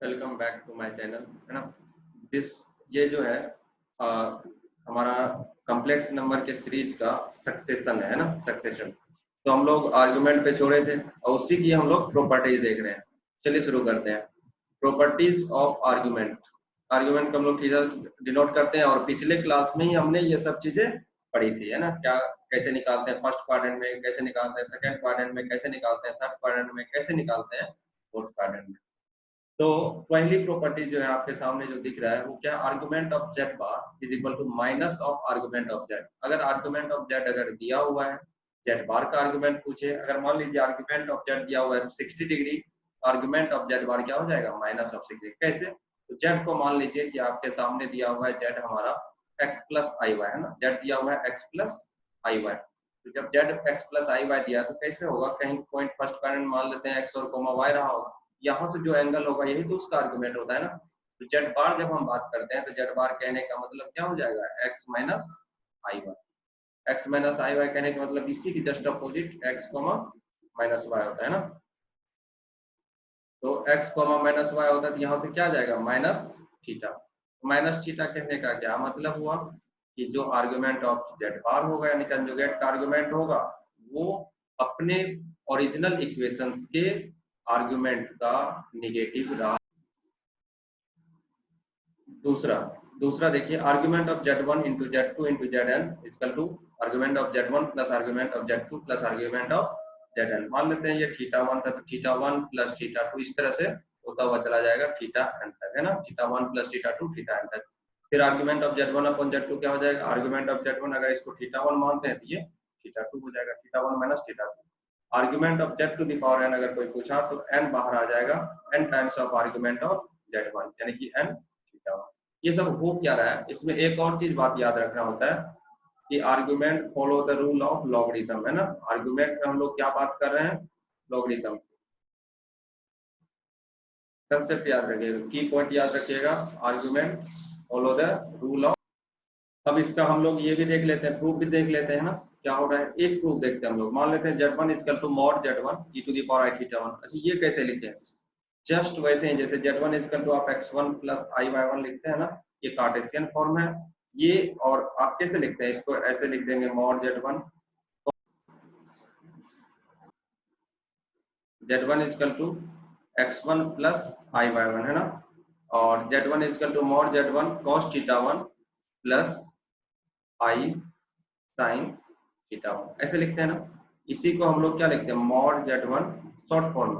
Welcome back to my channel, है ना। This ये जो है आ, हमारा कॉम्प्लेक्स नंबर के सीरीज का सक्सेशन है ना, सक्सेशन। तो हम लोग आर्गुमेंट पे छोड़े थे और उसी की हम लोग प्रॉपर्टीज देख रहे हैं। चलिए शुरू करते हैं। Properties of argument. आर्गुमेंट को हम लोग डिनोट करते हैं और पिछले क्लास में ही हमने ये सब चीजें पढ़ी थी, है ना। क्या कैसे निकालते हैं फर्स्ट क्वाड्रेंट में, कैसे निकालते हैं सेकंड क्वाड्रेंट में, कैसे निकालते हैं थर्ड क्वाड्रेंट में, कैसे निकालते हैं फोर्थ क्वाड्रेंट में। तो पहली प्रॉपर्टी जो है आपके सामने जो दिख रहा है वो क्या, argument of z bar is equal to minus of argument of z. अगर आर्गुमेंट ऑफ जेड अगर दिया हुआ है, जेड बार का आर्गुमेंट पूछे, अगर मान लीजिए आर्गुमेंट ऑफ जेड दिया हुआ है 60 डिग्री, आर्गुमेंट ऑफ जेड बार क्या हो जाएगा, माइनस ऑफ 60। कैसे? तो जेड को मान लीजिए कि आपके सामने दिया हुआ है जेड हमारा एक्स प्लस आई वाई, है ना। जेड दिया हुआ है एक्स प्लस आई वाई। तो जब जेड एक्स प्लस आई वाई दिया तो कैसे होगा, कहीं पॉइंट फर्स्ट पॉइंट मान लेते हैं एक्स और कोमा वाई रहा होगा, यहाँ से जो एंगल होगा यही तो उसका आर्गुमेंट होता है ना। तो जेड बार जब हम बात करते हैं तो जेड बार कहने का मतलब क्या हो जाएगा, x minus i y. X minus i y कहने का मतलब इसी की just opposite x comma minus y होता है ना। तो एक्स कोमा माइनस वाई होता है तो यहाँ से क्या जाएगा, माइनस थीटा। माइनस थीटा कहने का क्या मतलब हुआ कि जो आर्गुमेंट ऑफ जेड बार होगा यानी कंजुगेट का आर्गुमेंट होगा वो अपने ओरिजिनल इक्वेशंस के आर्गुमेंट का निगेटिव रहा। दूसरा दूसरा देखिए, argument of z1 into z2 into zn equal to argument of z1 plus argument of z2 plus argument of zn। मान लेते हैं ये थीटा 1 था तो थीटा 1 प्लस थीटा 2 इस तरह से होता हुआ चला जाएगा थीटा n तक, है ना। Theta 1 plus theta 2 theta n तक। फिर argument of z1 upon z2 क्या हो जाएगा, आर्गुमेंट ऑफ z1 अगर इसको थीटा 1 मानते हैं तो ये थीटा 2 हो जाएगा, theta 1 minus theta 2। Argument of z to the power n अगर कोई पूछा तो n बाहर आ जाएगा, n times of argument of z1 यानी कि n थीटा 1। ये सब हो क्या रहा है, इसमें एक और चीज बात याद रखना होता है कि argument follow the rule of logarithm, है ना। आर्गुमेंट में हम लोग क्या बात कर रहे हैं, लॉगरिथम। कंसेप्ट याद रखिएगा, की पॉइंट याद रखिएगा, argument follow the rule of. अब इसका हम लोग ये भी देख लेते हैं, प्रूफ भी देख लेते हैं ना, क्या हो रहा है। एक प्रूफ देखते हैं हम लोग, मान लेते हैं z1 equal to mod z1 e to the power i theta 1। अच्छा ये कैसे लिखें, जस्ट वैसे ही जैसे z1 इक्वल टू आप x1 प्लस i y1 लिखते हैं ना, ये कार्टेशियन फॉर्म है ये। और आप कैसे लिखते हैं इसको, ऐसे लिख देंगे mod z1 equal to x1 plus i y1, है ना। और z1 equal to mod z1 cos theta 1 plus i sin theta 1, ऐसे लिखते हैं ना। इसी को हम लोग क्या लिखते हैं, mod z1 short form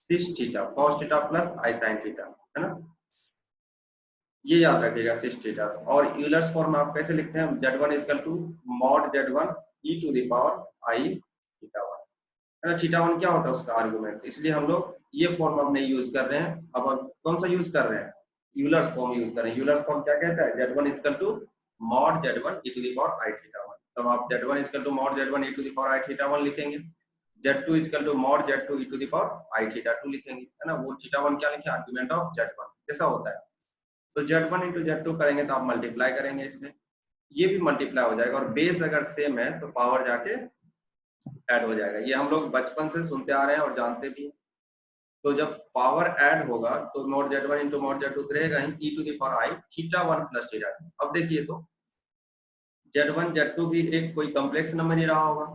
cis theta cos theta plus i sin theta, है ना। ये याद रखिएगा सिस थीटा। और यूलर्स फॉर्म आप कैसे लिखते हैं, z1 equal to mod z1 e to the power i theta 1, है ना। थीटा 1 क्या होता है उसका आर्गुमेंट, इसलिए हम लोग ये फॉर्म अब नहीं यूज कर रहे हैं। अब कौन सा यूज कर रहे हैं, यूलर्स फॉर्म यूज कर रहे हैं। यूलर्स फॉर्म क्या कहता है, z1 equal to mod z1 e to the power i theta 1। तब आप z1 equal to mod z1 e to the power i theta 1 लिखेंगे, z2 equal to mod z2 e to the power i theta 2 लिखेंगे, है ना। वो theta 1 क्या लिखे, argument of z1 कैसा होता है। तो z1 इंटू z2 करेंगे तो आप मल्टीप्लाई करेंगे इसमें, ये भी मल्टीप्लाई हो जाएगा और बेस अगर सेम है तो पावर जाके ऐड हो जाएगा। ये हम लोग बचपन से सुनते आ रहे हैं और जानते भी हैं। तो जब पावर ऐड होगा तो mod z1 into mod z2 रहेगा ही e to the power i theta 1 plus theta 2। अब देखिए तो z1 z2 भी एक कोई कॉम्प्लेक्स नंबर ही रहा होगा,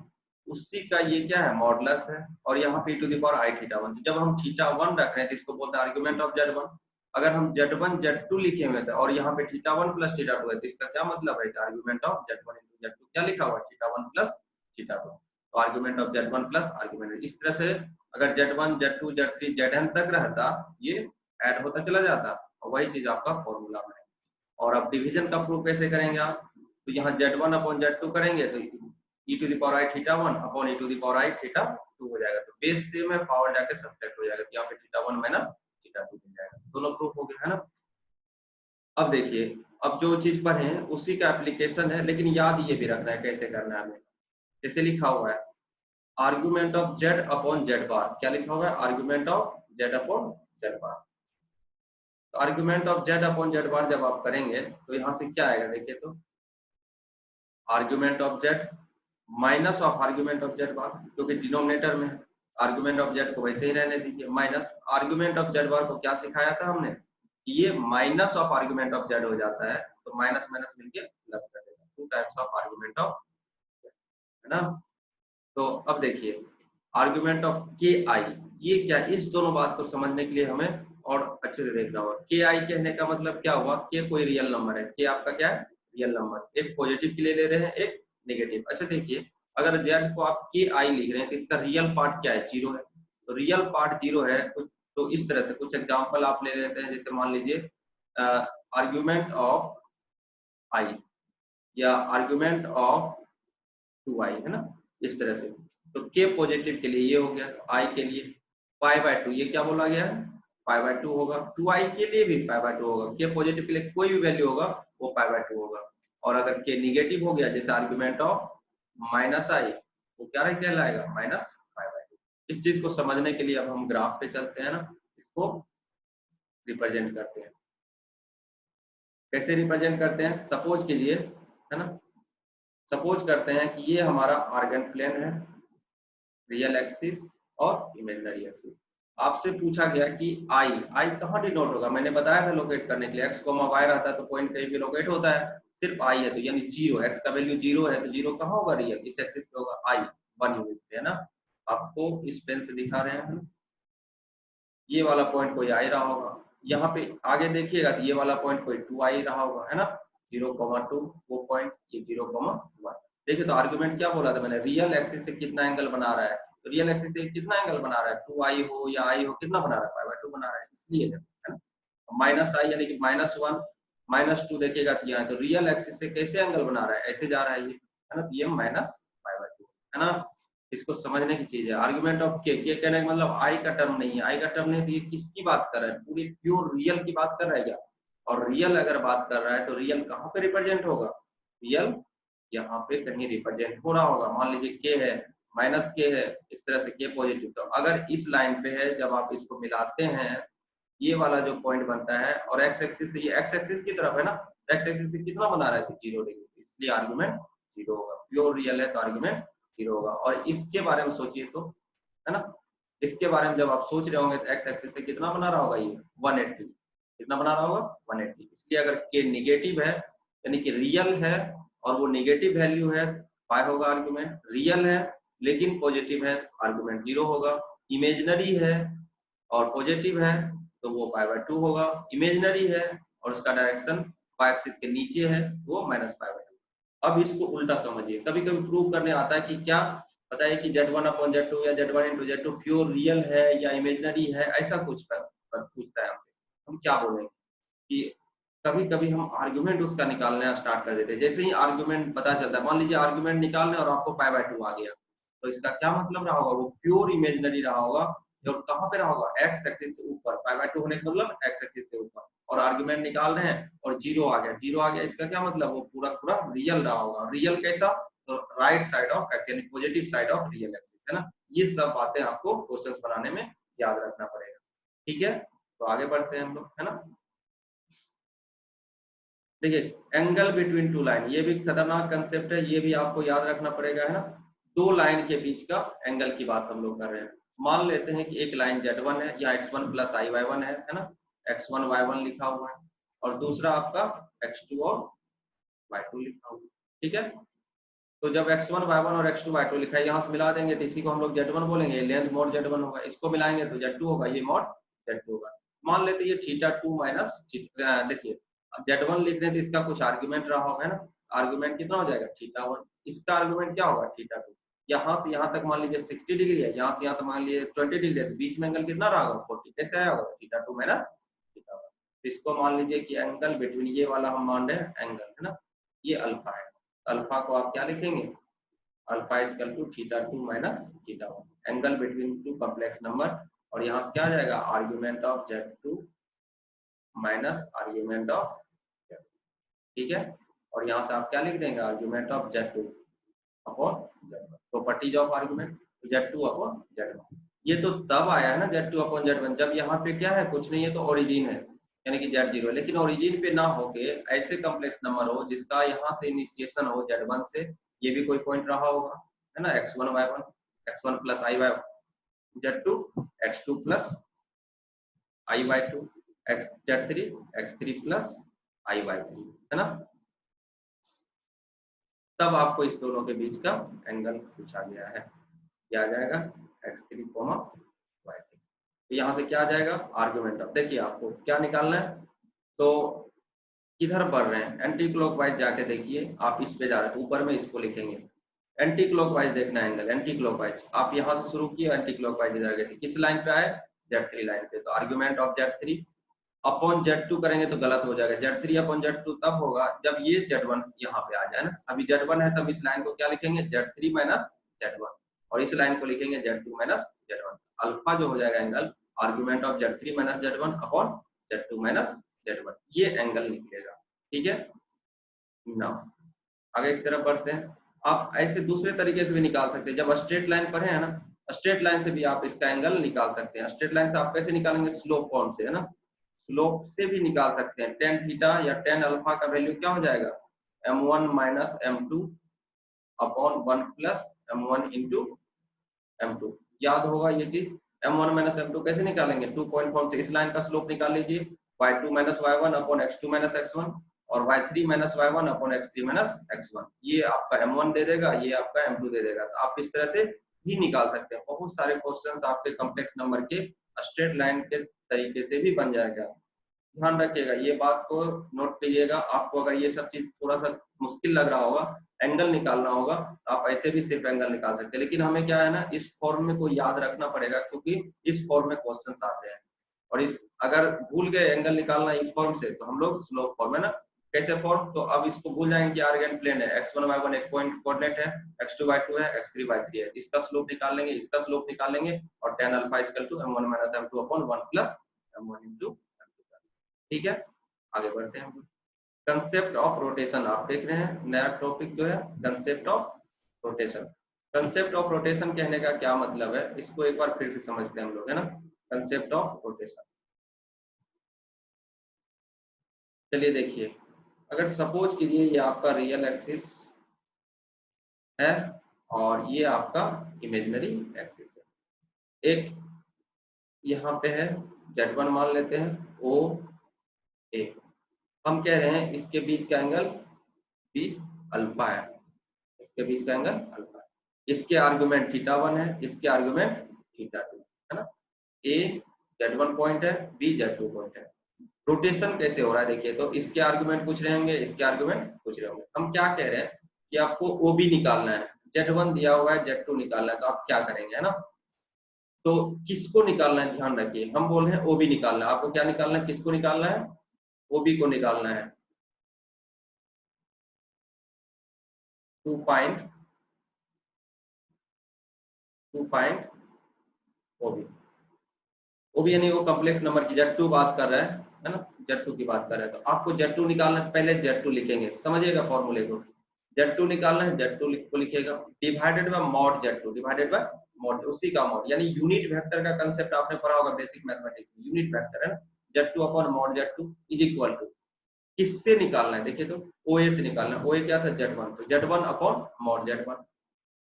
उसी का ये क्या है, मॉडुलस है। और यहाँ पे e to the power i theta 1, जब हम थीटा 1 रख रहे हैं तो इसको बोलते हैं आर्गुमेंट ऑफ z1। अगर हम z1 z2 लिखे हुए थे और यहाँ पे थीटा 1 प्लस थीटा 2 है तो इसका क्या मतलब है, argument of z1 into z2 क्या लिखा हुआ है, थीटा 1 प्लस थीटा 2। तो argument of z1 plus argument, इस तरह से अगर z1 z2 z3 zn तक रहता ये ऐड होता चला जाता, वही चीज आपका फॉर्मूला में है। और अब डिवीजन का प्रूफ कैसे करेंगे आप, तो यहाँ z1 अपॉन z2 करेंगे तो e to the power i theta 1 upon e to the power i theta 2 हो जाएगा। तो बेस सेम है, पावर जाके सब्ट्रैक्ट हो जाएगा, तो यहाँ पे थीटा 1 माइनस थीटा 2 मिल जाएगा। दोनों प्रूफ हो गए, है ना। अब देखिए, अब जो चीज पढ़े उसी का एप्लीकेशन है, लेकिन याद ये भी रखना है कैसे करना है हमें। जैसे लिखा हुआ है argument of z upon z बार, क्या लिखा हुआ है, argument of z upon z बार। तो argument of z upon z बार जब आप करेंगे तो यहाँ से क्या आएगा, देखिए तो argument of z minus of argument of z बार, क्योंकि डिनोमिनेटर में है। आर्गुमेंट ऑफ जेड को वैसे ही रहने दीजिए, माइनस आर्गुमेंट ऑफ जेड बार को क्या सिखाया था हमने, ये minus of argument of Z हो जाता है, तो माइनस माइनस मिलके प्लस कर देगा, 2 टाइम्स ऑफ आर्गुमेंट ऑफ, है ना। तो अब देखिए आर्गुमेंट ऑफ के आई, ये क्या, इस दोनों बात को समझने के लिए हमें और अच्छे से देखना होगा। के आई कहने का मतलब क्या हुआ, के कोई रियल नंबर है, के आपका क्या है, रियल नंबर, एक पॉजिटिव के लिए ले रहे हैं, एक नेगेटिव। अच्छा देखिए अगर जेड को आप के आई लिख रहे हैं तो इसका रियल पार्ट क्या है, जीरो है, तो रियल पार्ट जीरो है कुछ, तो इस तरह से कुछ एग्जाम्पल आप ले लेते हैं, जैसे मान लीजिए आर्ग्यूमेंट ऑफ आई या आर्ग्यूमेंट ऑफ 2i, है ना, इस तरह से। तो k पॉजिटिव के लिए ये हो गया, i के लिए π/2, ये क्या बोला गया है, π/2 होगा, 2i के लिए भी π/2 होगा, k पॉजिटिव के लिए कोई भी वैल्यू होगा वो π/2 होगा। और अगर k निगेटिव हो गया जैसे आर्गुमेंट ऑफ -i, वो क्या कहलाएगा, -π/2। इस चीज को समझने के लिए अब हम ग्राफ पे चलते हैं ना, इसको रिप्रेजेंट करते हैं। कैसे रिप्रेजेंट करते हैं, सपोज कीजिए, है ना, सपोज करते हैं कि ये हमारा आर्गन प्लेन है, रियल एक्सिस और इमेजिनरी एक्सिस। आपसे पूछा गया कि आई कहाँ डिनोट होगा, मैंने बताया था लोकेट करने के लिए, एक्स कोमा वाई रहता है तो पॉइंट कहीं भी लोकेट होता है, सिर्फ आई है तो यानी जीरो, एक्स का वैल्यू जीरो है तो जीरो कहाँ होगा, रियल, इस एक्सिस पे होगा, आई 1 यूनिट पे, है ना। आपको इस पेन से दिखा रहे हैं, ये वाला पॉइंट कोई आई रहा होगा, यहाँ पे आगे देखिएगा तो ये वाला पॉइंट कोई 2 आई रहा होगा, है ना, 0,2 वो पॉइंट, ये 0,1। देखिए तो आर्गुमेंट क्या बोला था मैंने, रियल एक्सिस से कितना एंगल बना रहा है, तो रियल एक्सिस से कितना एंगल बना रहा है, 2i हो या i हो, कितना बना रहा है, π/2 बना रहा है, इसलिए है ना। -i यानी कि -1 -2 देखिएगा तो यहाँ, तो रियल एक्सिस से कैसे एंगल बना रहा है, ऐसे जा रहा है ये, है ना, तो ये -π/2, है ना। इसको समझने की चीज है। आर्गुमेंट ऑफ के कहने का मतलब आई का टर्म नहीं है, आई का टर्म नहीं है तो ये किसकी बात कर रहा है, पूरी प्योर रियल की बात कर रहा है क्या, और रियल अगर बात कर रहा है तो रियल कहाँ पे रिप्रेजेंट होगा, रियल यहाँ पे कहीं रिप्रेजेंट हो रहा होगा। मान लीजिए के है, माइनस के है, इस तरह से के पॉजिटिव, तो अगर इस लाइन पे है, जब आप इसको मिलाते हैं ये वाला जो पॉइंट बनता है, और एक्स एक्सिस से, ये एक्स एक्सिस की तरफ है ना, एक्स एक्सिस से कितना बना रहा है, 0 डिग्री, इसलिए आर्गुमेंट 0 होगा, प्योर रियल है तो आर्गुमेंट 0 होगा। और इसके बारे में सोचिए तो, है ना, इसके बारे में जब आप सोच रहे होंगे तो एक्स एक्सिस से कितना बना रहा होगा, ये 180, कितना बना रहा होगा, 180। इसलिए अगर के निगेटिव है यानी कि रियल है और वो निगेटिव वैल्यू है, पाई होगा आर्गुमेंट, रियल है लेकिन पॉजिटिव है, आर्गुमेंट 0 होगा, इमेजिनरी है और पॉजिटिव है तो वो π/2 होगा, इमेजिनरी है और उसका डायरेक्शन y एक्सिस के नीचे है वो -π/2। अब इसको उल्टा समझिए, कभी कभी प्रूव करने आता है कि क्या पता है कि Z1/Z2 या Z1/Z2 प्योर रियल है या इमेजिनरी है, ऐसा कुछ पूछता है हमसे, हम क्या बोलेंगे कि कभी कभी हम आर्गुमेंट उसका निकालना स्टार्ट कर देते हैं। जैसे ही आर्गुमेंट पता चलता है, मान लीजिए आर्गुमेंट निकालने और आपको π/2 आ गया, तो इसका क्या मतलब रहा होगा, वो प्योर इमेजिनरी रहा होगा, और कहाँ पे रहा होगा, एक्स एक्सिस से ऊपर, π/2 होने का मतलब एक्स एक्सिस से ऊपर, और आर्गुमेंट निकाल रहे हैं और 0 आ गया, 0 आ गया, इसका क्या मतलब, वो पूरा पूरा रियल रहा होगा। रियल कैसा, तो राइट साइड ऑफ एक्स यानी positive side of real axis, है ना। ये सब बातें आपको क्वेश्चंस बनाने में याद रखना पड़ेगा, ठीक है। तो आगे बढ़ते हैं हम लोग, है ना। देखिए एंगल बिटवीन टू लाइन, ये भी खतरनाक कंसेप्ट है, ये भी आपको याद रखना पड़ेगा, है ना। दो लाइन के बीच का एंगल की बात हम लोग कर रहे हैं। मान लेते हैं कि एक लाइन Z1 है या x1 + i/y1 है ना, x1 y1 लिखा हुआ है, और दूसरा आपका x2 और y2 लिखा हुआ है, ठीक है। तो जब x1 y1 और x2 y2 लिखा है, यहाँ से मिला देंगे तो इसी को हम लोग Z1 बोलेंगे, लेंथ मोड Z1 होगा, इसको मिलाएंगे तो Z2 होगा, ये मोड Z2 होगा। मान लेते हैं ये θ2 माइनस, देखिए Z1 लिख रहे हैं तो इसका कुछ आर्गुमेंट रहा होगा, है ना, आर्गुमेंट कितना हो जाएगा, θ1, इसका आर्गुमेंट क्या होगा, θ2। यहाँ से यहाँ तक मान लीजिए 60 डिग्री है, यहाँ से यहाँ तक मान लीजिए 20 डिग्री है, तो बीच में एंगल कितना रहा होगा, 40, कैसे आया होगा, θ2 माइनस θ1। इसको मान लीजिए कि एंगल बिटवीन, ये वाला हम मान रहे हैं एंगल, है ना, ये अल्फा है, अल्फा को आप क्या लिखेंगे, alpha is equal to θ2 minus θ1, angle between two complex number, और यहाँ से क्या आ जाएगा, argument of Z2 minus argument of, ठीक है। और यहाँ से आप क्या लिख देंगे, argument of Z2 upon Z1, properties of argument, Z2 upon Z1। ये तो तब आया है ना Z2 अपॉन Z1 जब यहाँ पे क्या है, कुछ नहीं है तो ओरिजिन है यानी कि Z0 है, लेकिन ओरिजिन पे ना होके ऐसे कॉम्प्लेक्स नंबर हो जिसका यहाँ से इनिशिएशन हो Z1 से, ये भी कोई पॉइंट रहा होगा, है ना, x1 y1, x1 + i/y1, Z2 x2 plus I/2 Z3 x3 plus I/3 है ना। तब आपको इस दोनों के बीच का एंगल पूछा गया है, क्या आ जाएगा x3, y3। तो यहाँ से क्या आ जाएगा आर्गुमेंट। अब देखिए आपको क्या निकालना है, तो किधर बढ़ रहे हैं, एंटी क्लॉकवाइज जाके देखिए। आप इस पे जा रहे हैं तो ऊपर में इसको लिखेंगे, एंटी क्लॉकवाइज देखना है एंगल, एंटी क्लॉकवाइज। आप यहाँ से शुरू किए, एंटी क्लॉकवाइज इधर गए थे, किस लाइन पे आए, Z3 लाइन पे। तो argument of Z3 upon Z2 करेंगे तो गलत हो जाएगा, Z3 अपॉन Z2 तब होगा जब ये Z1 यहाँ पे आ जाए ना। अभी Z1 है तब इस लाइन को क्या लिखेंगे, Z3 माइनस Z1, और इस लाइन को लिखेंगे Z2 माइनस Z1। अल्फा जो हो जाएगा angle argument of Z3 minus Z1 upon Z2 minus Z1, ये एंगल निकलेगा। ठीक है ना। आगे की तरफ बढ़ते हैं। आप ऐसे दूसरे तरीके से भी निकाल सकते हैं, जब स्ट्रेट लाइन पर है ना, स्ट्रेट लाइन से भी आप इसका एंगल निकाल सकते हैं। स्ट्रेट लाइन से आप कैसे निकालेंगे, स्लोप फॉर्म से है ना, स्लोप से भी निकाल सकते हैं। टेन थीटा या टेन अल्फा का वैल्यू क्या हो जाएगा, m1 minus m2 upon 1 plus m1 into m2। याद होगा ये चीज, m1 माइनस m2 कैसे निकालेंगे, 2 पॉइंट फॉर्म से। इस लाइन का स्लोप निकाल लीजिए, y2 minus y1 upon x2 minus x1 और y3 minus y1 upon x3 minus x1। ये आपका m1 दे देगा, ये आपका m2 दे देगा। तो आप इस तरह से भी निकाल सकते हैं। बहुत सारे क्वेश्चंस आपके कॉम्प्लेक्स नंबर के स्ट्रेट लाइन के तरीके से भी बन जाएगा। ध्यान रखिएगा, ये बात को नोट कीजिएगा। आपको अगर ये सब चीज थोड़ा सा मुश्किल लग रहा होगा, एंगल निकालना होगा, तो आप ऐसे भी सिर्फ एंगल निकाल सकते हैं। लेकिन हमें क्या है ना, इस फॉर्म में को याद रखना पड़ेगा, क्योंकि इस फॉर्म में क्वेश्चंस आते हैं। और इस अगर भूल गए एंगल निकालना इस फॉर्म से, तो हम लोग स्लोप फॉर्म है ना, कैसे फॉर्म, तो अब इसको भूल जाएंगे कि आर्गेन प्लेन है, x1 y1 एक पॉइंट कोऑर्डिनेट है, x2 y2 है, x3 y3 है। इसका स्लोप निकाल लेंगे, इसका स्लोप निकाल लेंगे, और tan alpha equal to m1 minus m2 upon 1 plus m1 into m2। ठीक है, आगे बढ़ते हैं। कंसेप्ट ऑफ रोटेशन आप देख रहे हैं, नया टॉपिक जो है concept of rotation. Concept of rotation कहने का क्या मतलब है, इसको एक बार फिर से समझते हैं हम लोग, है ना। कंसेप्ट ऑफ रोटेशन, चलिए देखिए, अगर सपोज कीजिए ये आपका रियल एक्सिस है और ये आपका इमेजिनरी एक्सिस है। एक यहाँ पे है Z1 मान लेते हैं, O A। हम कह रहे हैं इसके बीच का एंगल B अल्फा है, इसके बीच का एंगल अल्फा है। इसके आर्गुमेंट θ1 है, इसके आर्गुमेंट θ2 है ना। A Z1 पॉइंट है, B Z2 पॉइंट है। रोटेशन कैसे हो रहा है देखिए, तो इसके आर्गुमेंट कुछ रहेंगे, इसके आर्गुमेंट कुछ रहेंगे। हम क्या कह रहे हैं कि आपको OB निकालना है, Z1 दिया हुआ है, Z2 निकालना है, तो आप क्या करेंगे, है ना। तो किसको निकालना है, ध्यान रखिए, हम बोल रहे हैं OB निकालना है। आपको क्या निकालना है, किसको निकालना है, OB को निकालना है। To find OB। OB यानी वो कॉम्प्लेक्स नंबर की Z2 बात कर रहा है ना, Z2 की बात कर रहा है। तो आपको Z2 निकालना है, पहले Z2 लिखेंगे, समझिएगा फॉर्मूले को। Z2 निकालना है, Z2 को लिखेगा divided by mod Z2, divided by mod, उसी का मॉड, यानी यूनिट वेक्टर का कांसेप्ट आपने पढ़ा होगा बेसिक मैथमेटिक्स में। यूनिट वेक्टर है ना, Z2 upon mod Z2 is equal to, किससे निकालना है देखिए, तो OA से निकालना है। OA क्या था, Z1, तो Z1 upon mod Z1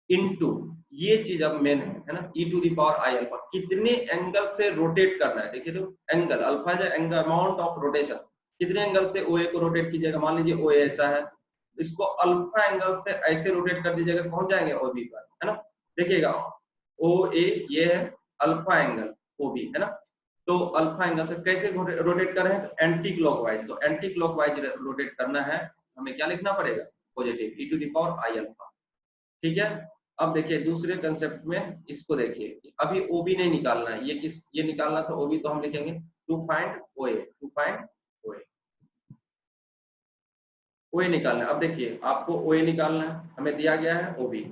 into, ये चीज अब मेन है ना, e to the power I alpha, कितने एंगल से रोटेट करना है। देखिए तो एंगल अल्फा है एंगल, अमाउंट ऑफ रोटेशन, कितने एंगल से OA को रोटेट कीजिएगा। मान लीजिए OA ऐसा है, इसको अल्फा एंगल से ऐसे रोटेट कर दीजिएगा, पहुंच जाएंगे OB पर, है ना। देखिएगा OA ये है, अल्फा एंगल OB है ना। तो अल्फा एंगल से कैसे रोटेट कर रहे हैं, तो एंटी क्लॉकवाइज। तो एंटी क्लॉकवाइज रोटेट करना है, हमें क्या लिखना पड़ेगा, positive e to the power I alpha. ठीक है, अब देखिए दूसरे कंसेप्ट में इसको देखिए, अभी OB नहीं निकालना है, ये निकालना था OB, तो हम लिखेंगे टू फाइंड OA निकालना है। अब देखिए आपको OA निकालना है, हमें दिया गया है OB,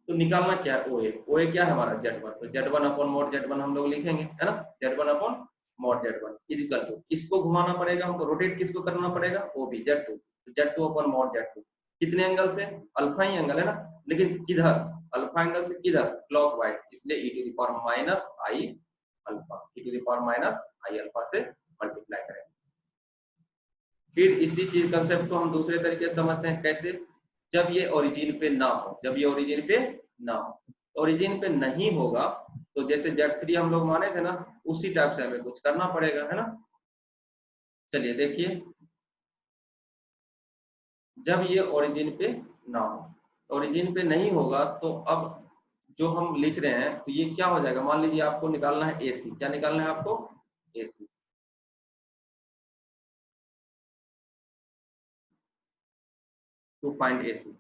तो निकालना क्या है OA क्या है हमारा Z1, तो Z1 अपॉन मॉड Z1 हम लोग लिखेंगे, है ना। Z1 upon mod Z1 equal to, किसको घुमाना पड़ेगा हमको, रोटेट किसको करना पड़ेगा, OB Z2, तो Z2 अपॉन मॉड Z2 कितने एंगल से, अल्फा ही एंगल है ना, लेकिन किधर, अल्फा एंगल से किधर, क्लॉकवाइज, इसलिए e to the power minus I alpha, e to the power minus I alpha से मल्टीप्लाई करेंगे। फिर इसी चीज कंसेप्ट को हम दूसरे तरीके से समझते हैं, कैसे, जब ये ओरिजिन पे ना हो, जब ये ओरिजिन पे ना हो, ओरिजिन पे नहीं होगा तो जैसे Z3 हम लोग माने थे ना, उसी टाइप से हमें कुछ करना पड़ेगा, है ना। चलिए देखिए, जब ये ओरिजिन पे ना हो, ओरिजिन पे नहीं होगा तो अब जो हम लिख रहे हैं तो ये क्या हो जाएगा, मान लीजिए आपको निकालना है AC, क्या निकालना है आपको, AC। To find AC,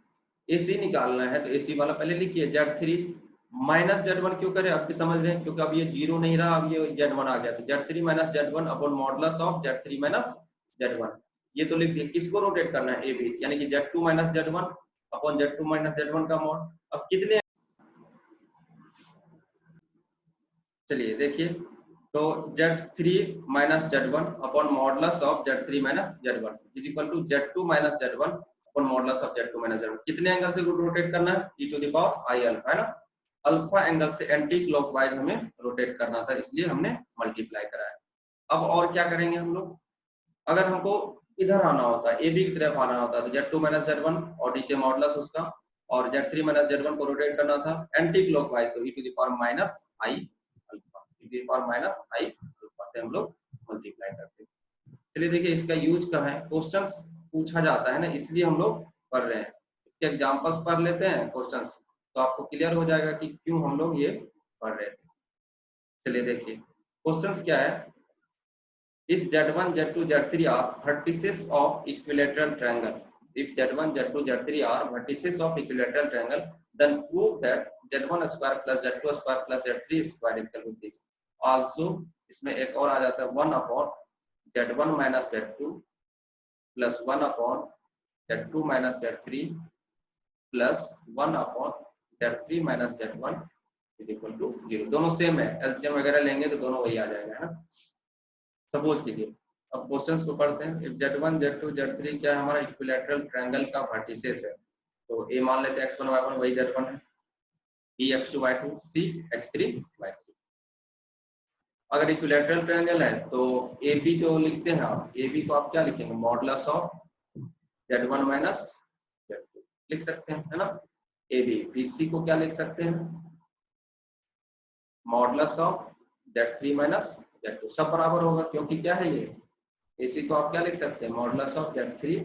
AC निकालना है तो AC वाला पहले लिखिए, Z3 माइनस Z1 क्यों करें, आपकी समझ रहे हैं, क्योंकि अब ये जीरो नहीं रहा, अब ये Z1 आ गया, तो Z3 minus Z1 upon modulus of Z3 minus Z1। ये तो लिख दिए, किसको रोटेट करना है, AB, यानी कि Z2 minus Z1 upon Z2 minus Z1 का मॉड। अब कितने, चलिए देखिए, तो Z3 minus Z1 upon modulus of Z3 minus Z1 is equal to Z2 minus Z1 upon modulus of Z2 minus Z1। कितने एंगल से रोटेट करना है, e to the power i alpha, है ना। अल्फा एंगल से anticlockwise हमें rotate करना था, इसलिए हमने मल्टीप्लाई कराया। अब और क्या करेंगे हम लोग, अगर हमको इधर आना होता, ए बी की तरफ आना होता, तो Z2 माइनस Z1 और नीचे मॉडुलस उसका, और Z3 माइनस Z1 को रोटेट करना था एंटी क्लॉकवाइज, तो e to the power minus i alpha, e to the power minus i alpha से हम लोग मल्टीप्लाई करते हैं। चलिए देखिए, इसका यूज कहाँ है, क्वेश्चंस पूछा जाता है ना, इसलिए हम लोग पढ़ रहे हैं। इसके एग्जांपल्स पढ़ लेते हैं क्वेश्चंस, तो आपको क्लियर हो जाएगा कि क्यों हम लोग ये पढ़ रहे थे। चलिए देखिए, क्वेश्चंस क्या है, if Z1, Z2, Z3 are vertices of equilateral triangle, if Z1, Z2, Z3 are vertices of equilateral triangle, then prove that Z1 square plus Z2 square plus Z3 square is equal to this. Also, इसमें एक और आ जाता है 1 upon Z1 minus Z2 plus 1 upon Z2 minus Z3 plus 1 upon Z3 minus Z1 is equal to 0। दोनों same है, LCM वगैरह लेंगे तो दोनों वही आ जाएगा, है ना। सपोज कीजिए, अब क्वेश्चंस को पढ़ते हैं। इफ Z1 Z2 Z3 क्या है, हमारा इक्विलैटरल ट्रायंगल का वर्टिसेस है, तो ए मान लेते हैं x1 y1 वही Z1 है, b x2 y2 c x3 y3। अगर इक्विलैटरल ट्रायंगल है तो AB जो लिखते हैं आप, AB को आप क्या लिखेंगे, modulus of Z1 minus Z2 लिख सकते हैं, है ना। AB BC को क्या लिख सकते हैं, modulus of Z3 minus Z2, सब बराबर होगा क्योंकि क्या है ये, AC को आप क्या लिख सकते हैं, मॉडुलस ऑफ Z3,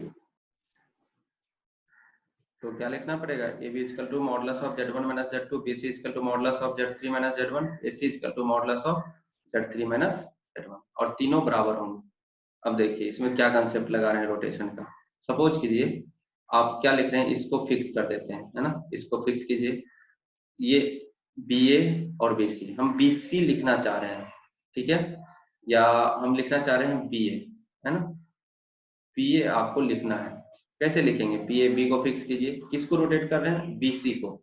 तो क्या लिखना पड़ेगा, AB equal to modulus of Z1 minus Z2, BC equal to modulus of Z3 minus Z1, AC equal to modulus of Z3 minus Z1, और तीनों बराबर होंगे। अब देखिए इसमें क्या कंसेप्ट लगा रहे हैं रोटेशन का। सपोज कीजिए आप क्या लिख रहे हैं, इसको फिक्स कर देते हैं, है ना, इसको फिक्स कीजिए, ये BA और BC, हम BC लिखना चाह रहे हैं, ठीक है, या हम लिखना चाह रहे हैं BA, है ना। BA आपको लिखना है, कैसे लिखेंगे, BA को फिक्स कीजिए, किसको रोटेट कर रहे हैं, BC को,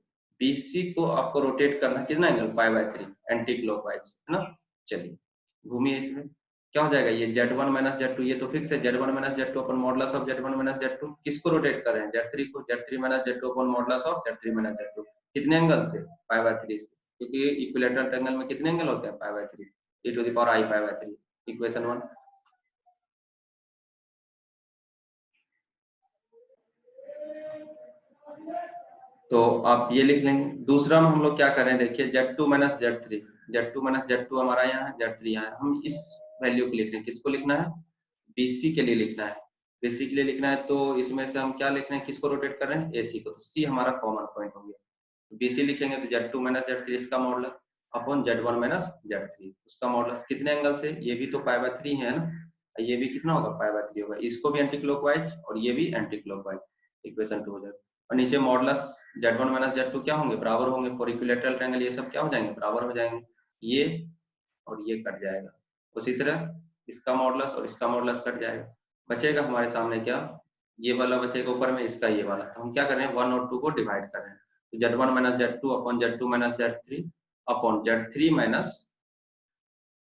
BC को आपको रोटेट करना है कितना एंगल, π/3 एंटी क्लॉकवाइज, है ना। चलिए घूमिए, इसमें क्या हो जाएगा, ये Z1 माइनस Z2, ये तो फिक्स है, Z1 minus Z2 upon modulus of Z1 minus Z2, किसको रोटेट कर रहे हैं, Z3 को, Z3 minus Z2 upon modulus of Z3 minus Z2, कितने एंगल से, π/3 से, क्योंकि इक्विलैटरल ट्रायंगल में कितने एंगल होते हैं, π/3, e to the power i π/3, equation 1। तो आप ये लिख लेंगे। दूसरा में हम लोग क्या करें, देखिए Z2 minus Z3, Z2 minus Z2 हमारा यहाँ है, Z3 यहाँ है, हम इस वैल्यू को लिख रहे हैं, किसको लिखना है, BC के लिए लिखना है, BC के लिए लिखना है, तो इसमें से हम क्या लिख रहे हैं, किसको रोटेट कर रहे हैं, AC को, तो C हमारा कॉमन पॉइंट हो गया, तो BC लिखेंगे तो Z2 माइनस Z3 इसका modulus upon Z1 minus Z3 उसका मॉडुलस, कितने एंगल से, ये भी तो π/3 है ना, ये भी कितना होगा, π/3 होगा, इसको भी एंटी क्लॉकवाइज और ये भी एंटी क्लॉकवाइज, इक्वेशन 2 हो जाएगा। और नीचे मॉडुलस Z1 माइनस Z2 क्या होंगे, बराबर होंगे, फॉर इक्विलैटरल ट्रायंगल ये सब क्या हो जाएंगे, बराबर हो जाएंगे, ये और ये कट जाएगा, उसी तरह इसका मॉडुलस और इसका मॉडुलस कट जाएगा, बचेगा हमारे सामने क्या, ये वाला बचेगा ऊपर में, इसका ये वाला, तो हम क्या कर रहे हैं, 1 और 2 को डिवाइड कर रहे हैं, तो Z1 minus Z2 upon Z2 minus Z3 upon Z3 minus,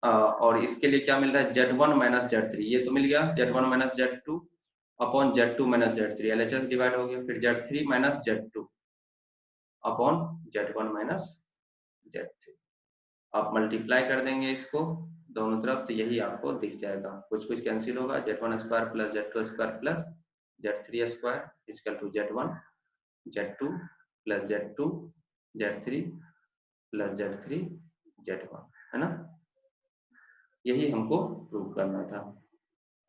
और इसके लिए क्या मिल रहा है, Z1 माइनस Z3, ये तो मिल गया Z1 minus Z2 upon Z2 minus Z3, LHS divide हो गया, फिर Z3 minus Z2 upon Z1 minus Z3, आप मल्टीप्लाई कर देंगे इसको दोनों तरफ, तो यही आपको दिख जाएगा, कुछ कुछ कैंसिल होगा, Z1 square plus Z2 square plus Z3 square equal to Z1 Z2 plus Z2 Z3 plus Z3 Z1, है ना। यही हमको प्रूव करना था।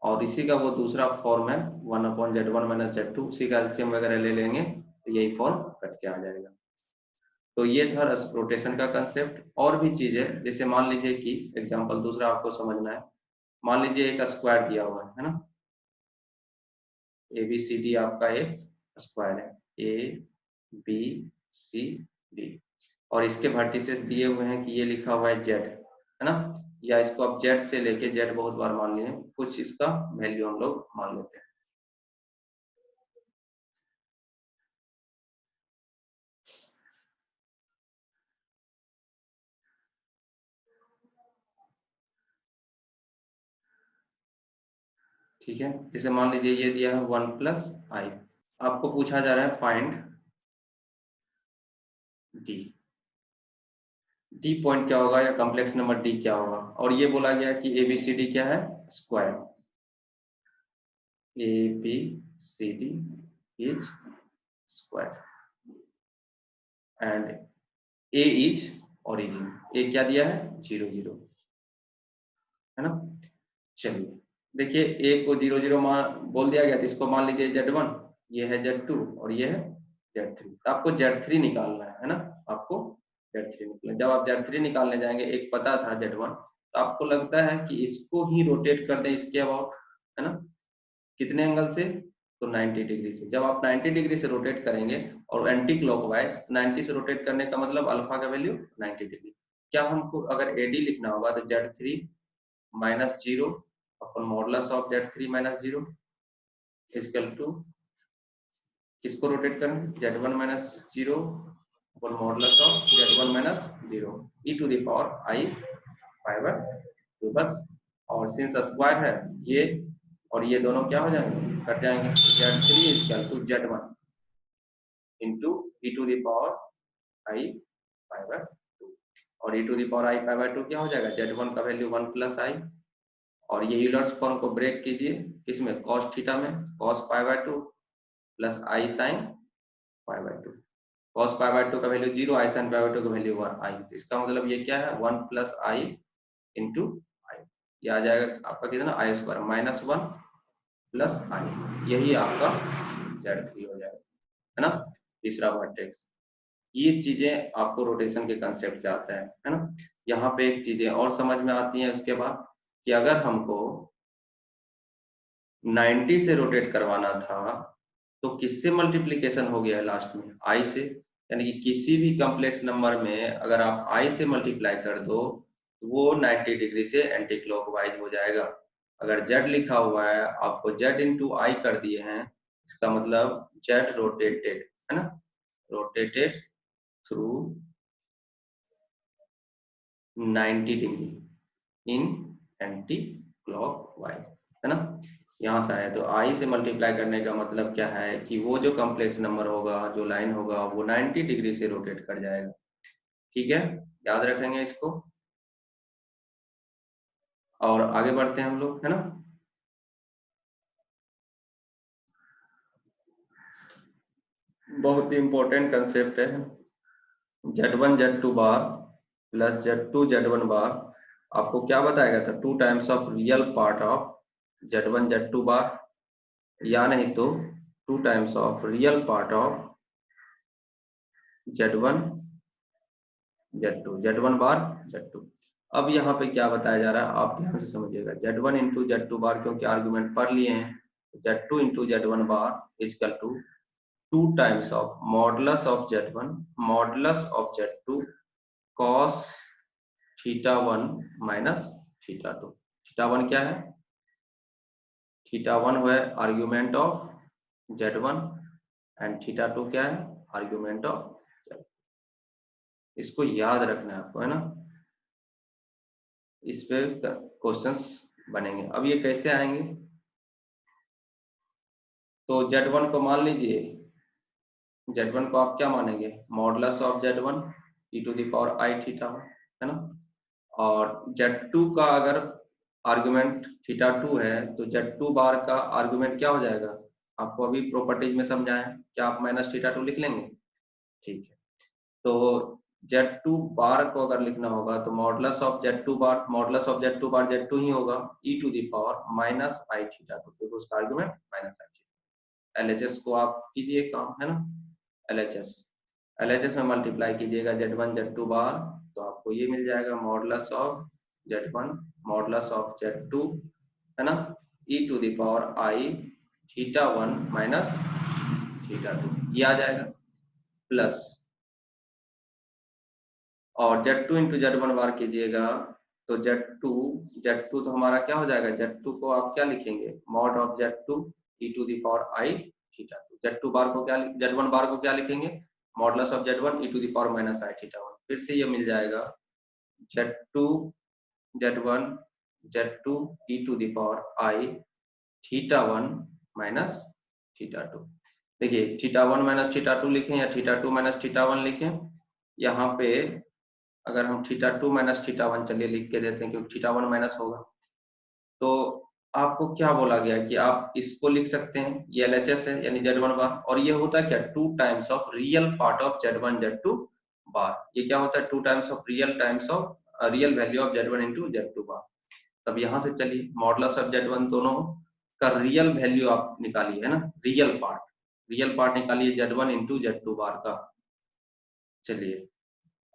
और इसी का वो दूसरा फॉर्म है 1/Z1 - Z2, उसी का एलसीएम वगैरह ले लेंगे तो यही फॉर्म कट के आ जाएगा। तो ये था रोटेशन का कंसेप्ट। और भी चीजें, जैसे मान लीजिए कि एग्जांपल दूसरा आपको समझना है, मान लीजिए एक स्क्वायर दिया हुआ है ना, ABCD आपका एक स्क्वायर है, ABCD, और इसके वर्टिसेस दिए हुए हैं कि ये लिखा हुआ है Z, है ना, या इसको आप Z से लेके Z बहुत बार मान लिए, कुछ इसका वैल्यू हम लोग मान लेते हैं। ठीक है, जैसे मान लीजिए ये दिया है 1+i, आपको पूछा जा रहा है फाइंड D। D पॉइंट क्या होगा या कॉम्प्लेक्स नंबर D क्या होगा, और ये बोला गया कि ABCD क्या है, square, ABCD is square and A is origin. A क्या दिया है, 0 0, है ना। चलिए देखिए, A को 0 0 मान बोल दिया गया, तो इसको मान लीजिए Z1, ये है Z2 और ये है Z3। तो आपको Z3 निकालना है ना, आपको Z3 निकालना। जब आप Z3 निकालने जाएंगे, एक पता था Z1, तो आपको लगता है कि इसको ही रोटेट कर दें इसके अबाउट, है ना, कितने एंगल से, तो 90 डिग्री से। जब आप 90 डिग्री से रोटेट करेंगे और एंटी क्लॉकवाइज, 90 से रोटेट करने का मतलब अल्फा का वैल्यू 90 डिग्री। क्या हमको अगर AD लिखना होगा तो Z3 - 0 अपन modulus of Z3 - 0 equal to, किसको रोटेट करें, Z1 - 0 अपन modulus of Z1 - 0 e to the power I /2 बस। और सिंस स्क्वायर है ये और ये दोनों क्या हो जाएंगे, कट जाएंगे। Z3 equal to Z1 into e to the power I /2, और e to the power I /2 क्या हो जाएगा, Z1 का वैल्यू 1+i, और ये यूलर्स फॉर्म को ब्रेक कीजिए किसमें, cos थीटा में, cos π/2 plus I sin π/2। cos π/2 का वैल्यू 0, I sin π/2 का वैल्यू 1i। इसका मतलब ये क्या है, 1+i इंटू i, ये आ जाएगा आपका कितना, I² -1 प्लस i, यही आपका Z3 हो जाएगा, है ना, तीसरा वर्टेक्स। ये चीजें आपको रोटेशन के कंसेप्ट से आता है ना। यहाँ पे एक चीजें और समझ में आती हैं उसके बाद, कि अगर हमको 90 से रोटेट करवाना था तो किससे मल्टीप्लीकेशन हो गया है लास्ट में, I से, यानी कि किसी भी कॉम्प्लेक्स नंबर में अगर आप I से मल्टीप्लाई कर दो तो वो 90 डिग्री से एंटी क्लॉकवाइज हो जाएगा। अगर Z लिखा हुआ है, आपको Z इंटू I कर दिए हैं, इसका मतलब Z रोटेटेड, है ना, rotated through 90 degree in anti clockwise, है ना। यहाँ से आया तो I से मल्टीप्लाई करने का मतलब क्या है कि वो जो कॉम्प्लेक्स नंबर होगा, जो लाइन होगा, वो 90 डिग्री से रोटेट कर जाएगा। ठीक है, याद रखेंगे इसको, और आगे बढ़ते हैं हम लोग, है ना। बहुत ही इंपॉर्टेंट कंसेप्ट है, Z1 Z2 बार प्लस Z2 Z1 बार आपको क्या बताएगा था, 2 times of real part of Z1 Z2 बार, या नहीं तो 2 times of real part of Z1 Z2, Z1 bar Z2। अब यहाँ पे क्या बताया जा रहा है, आप ध्यान से समझिएगा, Z1 इंटू Z2 बार, क्योंकि आर्गुमेंट पढ़ लिए हैं, Z2 into Z1 bar equal to 2 times of modulus of Z1 modulus of Z2 cos θ1 minus θ2। θ1 क्या है, θ1 है आर्गुमेंट ऑफ Z1 एंड θ2 क्या है, आर्गुमेंट ऑफ Z2। इसको याद रखना है आपको, है ना, इस पे क्वेश्चंस बनेंगे। अब ये कैसे आएंगे, तो Z1 को मान लीजिए, Z1 को आप क्या मानेंगे, modulus of Z1 e to the power I θ1, है ना, और Z2 का अगर आर्गुमेंट θ2 है तो Z2 बार का आर्गुमेंट क्या हो जाएगा, आपको अभी प्रॉपर्टीज में समझाएं, क्या आप -θ2 लिख लेंगे, ठीक है। तो Z2 बार को अगर लिखना होगा तो modulus of Z2 bar, modulus of Z2 bar Z2 ही होगा, e to the power minus i theta, क्योंकि उसका argument minus i theta. LHS को आप कीजिए काम, है ना, LHS में मल्टीप्लाई कीजिएगा Z1 Z2 बार, तो आपको ये मिल जाएगा modulus of Z1 modulus of Z2, है ना, e to the power i theta 1 minus theta 2, ये आ जाएगा, प्लस और Z2 इंटू Z1 बार कीजिएगा तो Z2 तो हमारा क्या हो जाएगा, Z2 को आप क्या लिखेंगे, mod of Z2 e to the power i theta 2, Z2 bar को क्या, Z1 बार को क्या लिखेंगे, modulus of Z1 e to the power minus i theta 1। फिर से ये मिल जाएगा Z2 Z1 Z2 e to the power i theta 1 minus theta 2। देखिए थीटा 1 माइनस थीटा 2 लिखें या थीटा 2 माइनस थीटा 1 लिखें, यहाँ पे अगर हम थीटा 2 माइनस थीटा 1 चलिए लिख के देते हैं, क्योंकि थीटा 1 माइनस होगा, तो आपको क्या बोला गया कि आप इसको लिख सकते हैं, ये LHS है यानी Z1 बार, और ये होता है क्या, 2 times of real part of Z1 Z2 बार। ये क्या होता है, 2 times of real value of Z1 into Z2 बार। तब यहाँ से चलिए मॉडुलस ऑफ Z1 दोनों का रियल वैल्यू आप निकालिए, है ना, रियल पार्ट निकालिए Z1 इंटू Z2 बार का। चलिए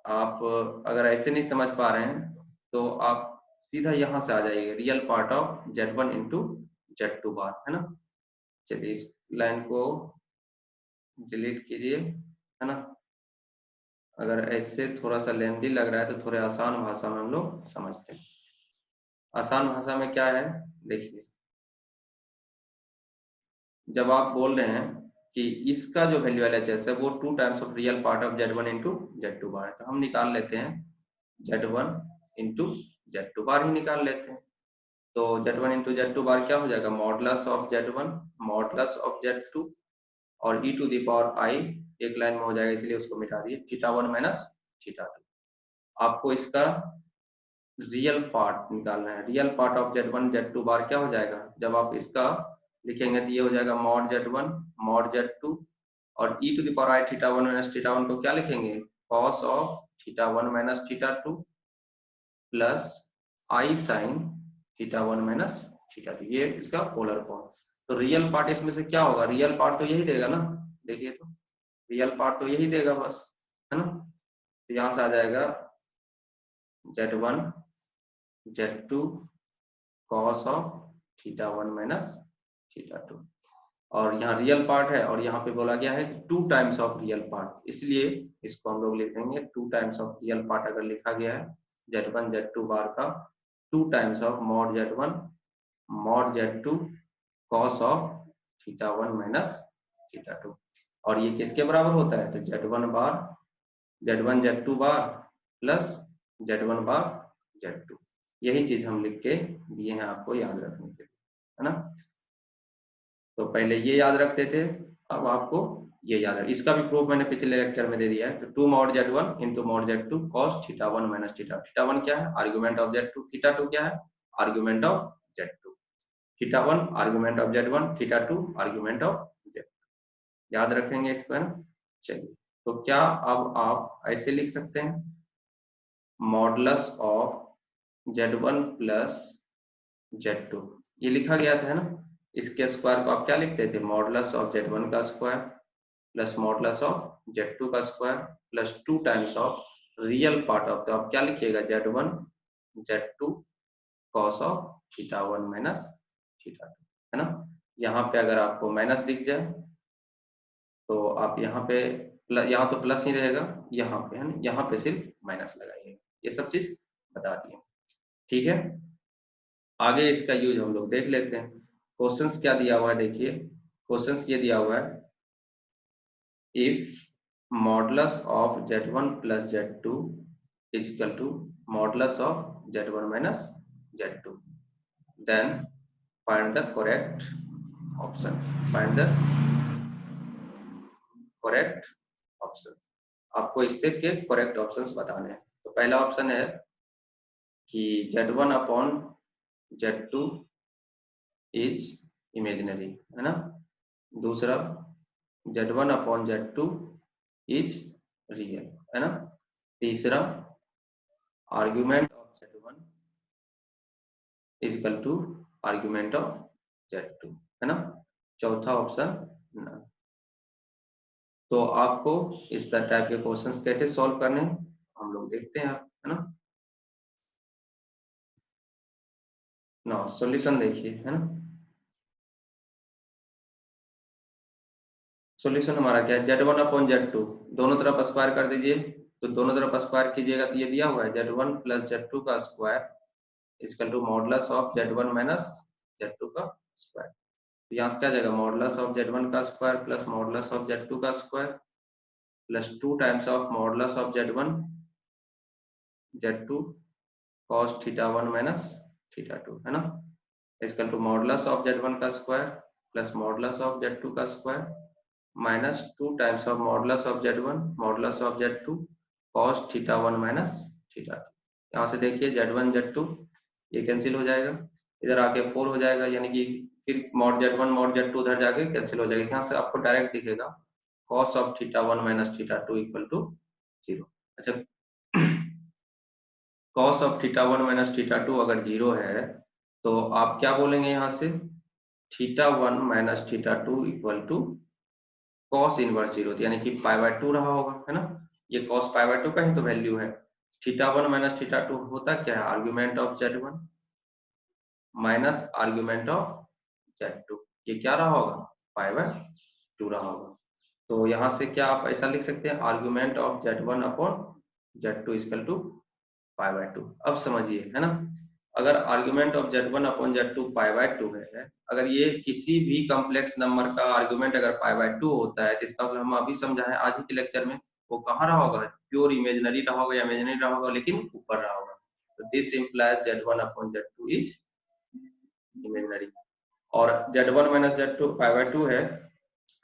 आप अगर ऐसे नहीं समझ पा रहे हैं तो आप सीधा यहाँ से आ जाइए, real part of Z1 into Z2 बार, है ना। चलिए इस लाइन को डिलीट कीजिए, है ना। अगर ऐसे थोड़ा सा लेंथी लग रहा है तो थोड़े आसान भाषा में हम लोग समझते हैं। आसान भाषा में क्या है, देखिए जब आप बोल रहे हैं कि इसका जो वैल्यू LHS है वो 2 times of real part of Z1 into Z2 बार है, तो हम निकाल लेते हैं Z1 इंटू Z2 बार ही निकाल लेते हैं। तो Z1 इंटू Z2 बार क्या हो जाएगा, modulus of Z1 modulus of Z2 और e टू द पावर आई एक लाइन में हो जाएगा, इसलिए उसको मिटा दिए, थीटा 1 माइनस थीटा 2। आपको इसका रियल पार्ट निकालना है, real part of Z1 Z2 बार क्या हो जाएगा, जब आप इसका लिखेंगे तो ये हो जाएगा मॉड Z1 मॉड Z2 और e to the power i theta 1 minus theta 1 को क्या लिखेंगे, cos of theta 1 minus theta 2 plus i sine theta 1 minus theta 2, ये इसका पोलर फॉर्म। तो रियल पार्ट इसमें से क्या होगा, रियल पार्ट तो यही देगा ना, देखिए तो रियल पार्ट तो यही देगा बस, है ना। तो यहाँ से आ जाएगा Z1 Z2 cos of theta 1 minus theta 2, और यहाँ रियल पार्ट है और यहाँ पे बोला गया है 2 टाइम्स ऑफ रियल पार्ट, इसलिए इसको हम लोग लिख देंगे 2 टाइम्स ऑफ रियल पार्ट। अगर लिखा गया है Z1 Z2 बार का 2 times of mod Z1 mod Z2 cos of theta 1 minus theta 2, और ये किसके बराबर होता है, तो Z1 बार Z1 Z2 बार प्लस Z1 बार Z2, यही चीज हम लिख के दिए हैं आपको याद रखने के लिए, है ना। तो पहले ये याद रखते थे, अब आपको ये याद है, इसका भी प्रूफ मैंने पिछले लेक्चर में दे दिया है। तो 2 mod Z1 into mod Z2 cos theta 1 minus theta 1 क्या है, आर्गुमेंट ऑफ Z2, थीटा 2 क्या है, argument of Z2, theta 1 argument of Z1, theta 2 argument of Z2, याद रखेंगे इसको, है ना। चलिए तो क्या अब आप ऐसे लिख सकते हैं, modulus of Z1 plus Z2, ये लिखा गया था, है ना। इसके स्क्वायर को आप क्या लिखते थे, मॉडुलस ऑफ Z1 का square plus modulus of Z2 का square plus 2 times of real part of, तो आप क्या लिखिएगा Z1 Z2 cos of theta 1 minus theta 2, है ना। यहाँ पे अगर आपको माइनस दिख जाए तो आप यहाँ पे यहाँ तो प्लस ही रहेगा, यहाँ पे है ना, यहाँ पे सिर्फ माइनस लगाइएगा। ये सब चीज बता दिए, ठीक है। आगे इसका यूज हम लोग देख लेते हैं। क्वेश्चंस क्या दिया हुआ है, देखिए क्वेश्चंस ये दिया हुआ है, if modulus of Z1 plus Z2 is equal to modulus of Z1 minus Z2, then find the correct option, find the correct option. आपको इससे के करेक्ट ऑप्शंस बताने हैं। तो पहला ऑप्शन है कि Z1 upon Z2 is imaginary, है ना। दूसरा Z1 upon Z2 is real, है ना। तीसरा argument of Z1 is equal to argument of Z2, है ना। चौथा ऑप्शन ना। तो आपको इस तरह टाइप के क्वेश्चंस कैसे सॉल्व करने हम लोग देखते हैं, है ना। ना सॉल्यूशन देखिए, है ना। सॉल्यूशन हमारा क्या है, Z1 अपॉन Z2 दोनों तरफ स्क्वायर कर दीजिए। तो दोनों तरफ स्क्वायर कीजिएगा तो ये दिया हुआ है Z1 प्लस Z2 का square equal to modulus of Z1 minus Z2 का स्क्वायर। तो यहाँ से क्या आ जाएगा, मॉडुलस ऑफ Z1 का square plus modulus of Z2 का square plus 2 times of modulus of Z1 Z2 cos θ1 minus θ2, है ना। Equal to modulus of Z1 का square plus modulus of Z2 का square minus 2 times of modulus of Z1 modulus of Z2 cos θ1 minus θ2। यहाँ से देखिए Z1 Z2 ये cancel हो जाएगा, इधर आके 4 हो जाएगा, यानी कि फिर मॉड Z1 मॉड Z2 उधर जाके कैंसिल हो जाएगा। यहाँ से आपको डायरेक्ट दिखेगा cos of θ1 minus θ2 equal to 0। अच्छा, cos ऑफ θ1 माइनस θ2 अगर 0 है तो आप क्या बोलेंगे यहाँ से, θ1 minus θ2 equal to cos inverse 0, यानी कि π/2 रहा होगा, है ना। ये cos π/2 का ही तो वैल्यू है। θ1 माइनस θ2 होता क्या है, argument of Z1 minus argument of Z2, ये क्या रहा होगा, π/2 रहा होगा। तो यहाँ से क्या आप ऐसा लिख सकते हैं, argument of Z1 upon Z2 equal to π/2। अब समझिए, है ना, अगर argument of Z1 upon Z2 π/2 है, अगर ये किसी भी कॉम्प्लेक्स नंबर का आर्गुमेंट अगर π/2 होता है, जिसका हम अभी समझा है आज ही के लेक्चर में, वो कहाँ रहा होगा, प्योर इमेजिनरी रहा होगा या इमेजिनरी रहा होगा, लेकिन ऊपर रहा होगा। तो this implies Z1 upon Z2 is imaginary. और Z1 माइनस Z2 π/2 है,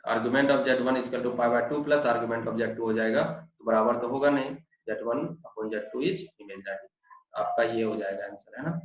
argument of Z1 equal to π/2 plus argument of Z2 हो जाएगा, तो बराबर तो होगा नहीं, Z1 upon Z2 is imaginary. आपका ये हो जाएगा आंसर, है ना।